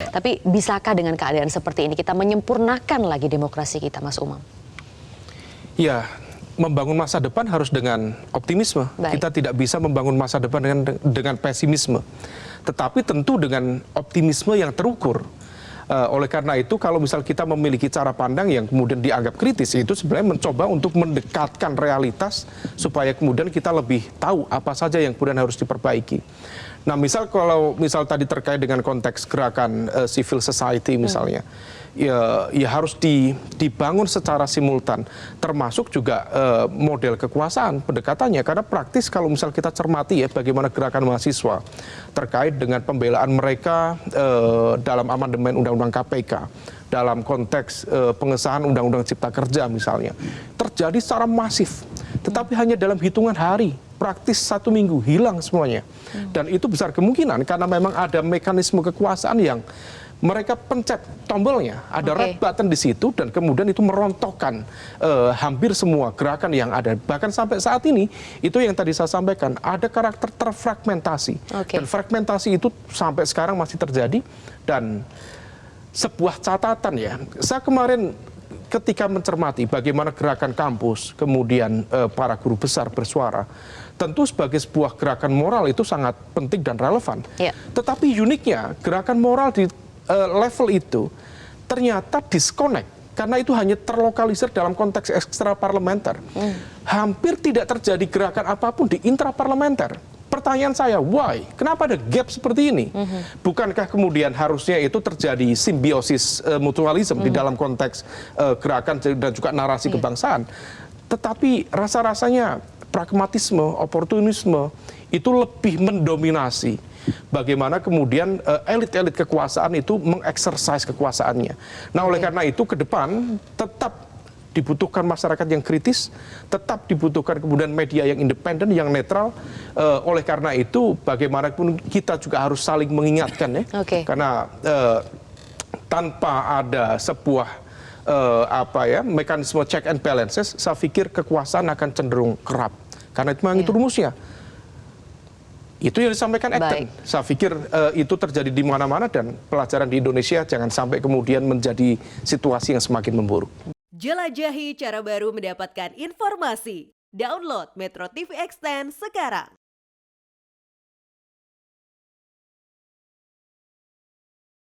Tapi bisakah dengan keadaan seperti ini kita menyempurnakan lagi demokrasi kita, Mas Umam? Ya, membangun masa depan harus dengan optimisme. Baik. Kita tidak bisa membangun masa depan dengan pesimisme. Tetapi tentu dengan optimisme yang terukur. Oleh karena itu, kalau misal kita memiliki cara pandang yang kemudian dianggap kritis, itu sebenarnya mencoba untuk mendekatkan realitas supaya kemudian kita lebih tahu apa saja yang kemudian harus diperbaiki. Nah, kalau misal tadi terkait dengan konteks gerakan civil society misalnya, ya harus dibangun secara simultan, termasuk juga model kekuasaan pendekatannya, karena praktis kalau misal kita cermati ya bagaimana gerakan mahasiswa terkait dengan pembelaan mereka dalam amandemen Undang-Undang KPK, dalam konteks pengesahan Undang-Undang Cipta Kerja misalnya, terjadi secara masif, tetapi hanya dalam hitungan hari, praktis 1 minggu hilang semuanya. Dan itu besar kemungkinan karena memang ada mekanisme kekuasaan yang mereka pencet tombolnya, ada red button di situ, dan kemudian itu merontokkan hampir semua gerakan yang ada. Bahkan sampai saat ini, itu yang tadi saya sampaikan, ada karakter terfragmentasi. Dan fragmentasi itu sampai sekarang masih terjadi. Dan sebuah catatan ya, saya kemarin ketika mencermati bagaimana gerakan kampus, kemudian para guru besar bersuara, tentu sebagai sebuah gerakan moral itu sangat penting dan relevan. Tetapi uniknya, gerakan moral di level itu ternyata disconnect karena itu hanya terlokalisir dalam konteks ekstraparlementer. Hampir tidak terjadi gerakan apapun di intraparlementer. Pertanyaan saya, why? Kenapa ada gap seperti ini? Bukankah kemudian harusnya itu terjadi simbiosis mutualisme di dalam konteks gerakan dan juga narasi kebangsaan? Tetapi rasa-rasanya pragmatisme, oportunisme itu lebih mendominasi. Bagaimana kemudian elit-elit kekuasaan itu mengeksersis kekuasaannya. Nah, oleh karena itu ke depan tetap dibutuhkan masyarakat yang kritis, tetap dibutuhkan kemudian media yang independen, yang netral. Oleh karena itu, bagaimanapun kita juga harus saling mengingatkan ya, karena tanpa ada sebuah mekanisme check and balances, saya pikir kekuasaan akan cenderung kerap. Karena itu memang itu rumusnya. Itu yang disampaikan Acton. Saya pikir itu terjadi di mana-mana dan pelajaran di Indonesia jangan sampai kemudian menjadi situasi yang semakin memburuk. Jelajahi cara baru mendapatkan informasi. Download Metro TV Extend sekarang.